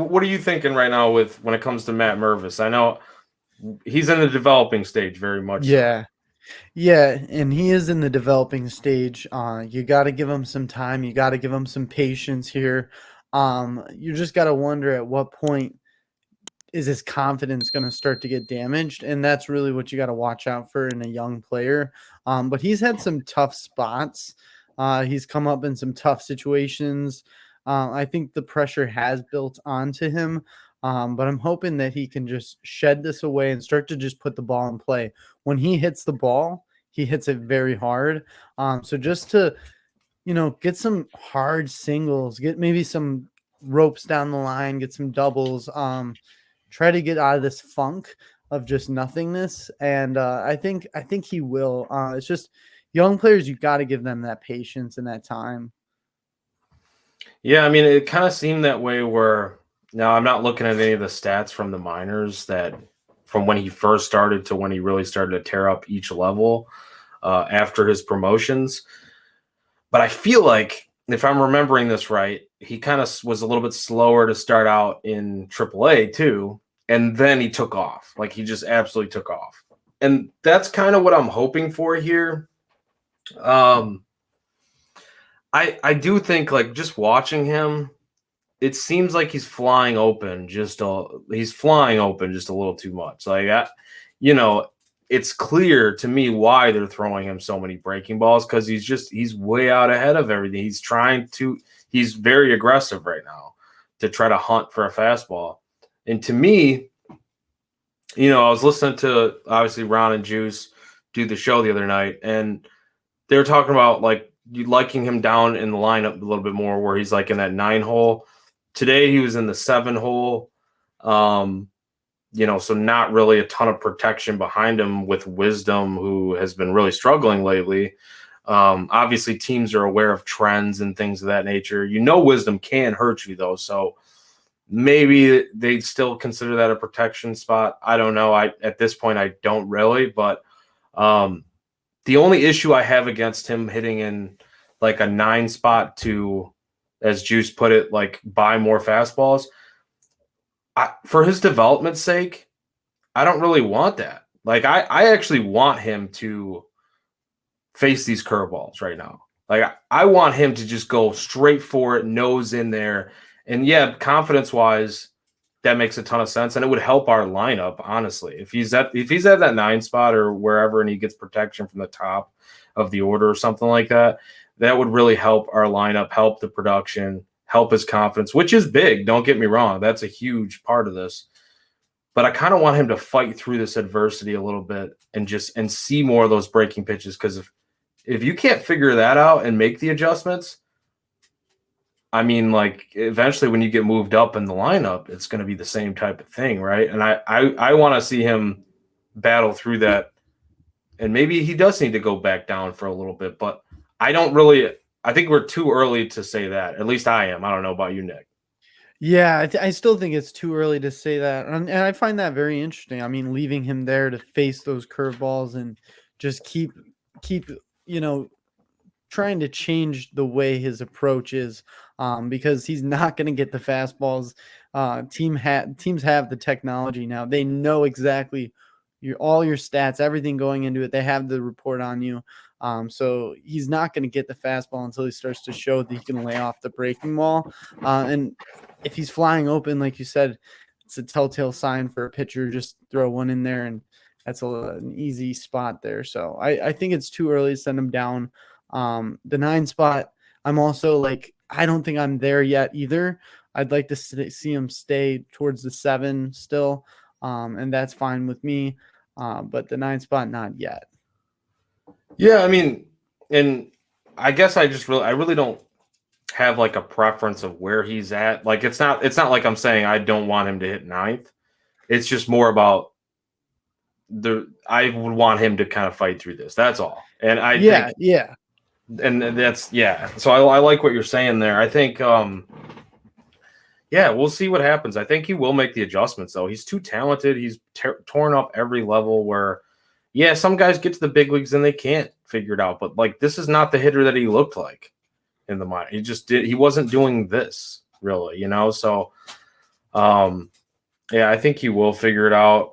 what are you thinking right now with when it comes to Matt Mervis? I know he's in the developing stage very much so. Yeah. Yeah, and he is in the developing stage. You got to give him some time. You got to give him some patience here. You just got to wonder at what point is his confidence going to start to get damaged, and that's really what you got to watch out for in a young player. But he's had some tough spots. He's come up in some tough situations. I think the pressure has built onto him. But I'm hoping that he can just shed this away and start to just put the ball in play. When he hits the ball, he hits it very hard. So just to, get some hard singles, get maybe some ropes down the line, get some doubles, try to get out of this funk of just nothingness. And I think he will. It's just young players, you got to give them that patience and that time. Yeah, I mean, it kind of seemed that way where now I'm not looking at any of the stats from the minors that from when he first started to when he really started to tear up each level after his promotions. But I feel like if I'm remembering this right, he kind of was a little bit slower to start out in AAA too. And then he took off. Like he just absolutely took off. And that's kind of what I'm hoping for here. I do think like just watching him, it seems like he's flying open just a little too much. It's clear to me why they're throwing him so many breaking balls because he's way out ahead of everything. He's very aggressive right now to try to hunt for a fastball. And to me, I was listening to obviously Ron and Juice do the show the other night, and they were talking about like you liking him down in the lineup a little bit more, where he's like in that 9 hole. Today he was in the 7 hole. So not really a ton of protection behind him with Wisdom, who has been really struggling lately. Obviously, teams are aware of trends and things of that nature. Wisdom can hurt you, though, so maybe they'd still consider that a protection spot. I don't know. At this point, I don't really, but the only issue I have against him hitting in like a 9 spot to, as Juice put it, like buy more fastballs, for his development's sake, I don't really want that. Like I actually want him to face these curveballs right now. Like I want him to just go straight for it, nose in there. And yeah, confidence wise, that makes a ton of sense. And it would help our lineup, honestly. If he's at that 9 spot or wherever and he gets protection from the top of the order or something like that, that would really help our lineup, help the production, help his confidence, which is big. Don't get me wrong. That's a huge part of this. But I kind of want him to fight through this adversity a little bit and see more of those breaking pitches. Because if you can't figure that out and make the adjustments, I mean, like eventually when you get moved up in the lineup, it's going to be the same type of thing, right? And I want to see him battle through that. And maybe he does need to go back down for a little bit, but I think we're too early to say that. At least I am. I don't know about you, Nick. Yeah, I still think it's too early to say that, and I find that very interesting. I mean, leaving him there to face those curveballs and just keep trying to change the way his approach is, because he's not going to get the fastballs. Teams have the technology now; they know exactly all your stats, everything going into it. They have the report on you. So he's not going to get the fastball until he starts to show that he can lay off the breaking ball. And if he's flying open, like you said, it's a telltale sign for a pitcher. Just throw one in there, and that's an easy spot there. So I think it's too early to send him down. The 9 spot, I'm also like, I don't think I'm there yet either. I'd like to see him stay towards the 7 still, and that's fine with me. But the 9 spot, not yet. Yeah, I mean, and I guess I really don't have like a preference of where he's at. Like it's not like I'm saying I don't want him to hit 9th. It's just more about I would want him to kind of fight through this. That's all. And and that's So I like what you're saying there. I think we'll see what happens. I think he will make the adjustments though. He's too talented. He's torn up every level where some guys get to the big leagues and they can't figure it out. But like this is not the hitter that he looked like in the minor. He wasn't doing this really, So Yeah, I think he will figure it out.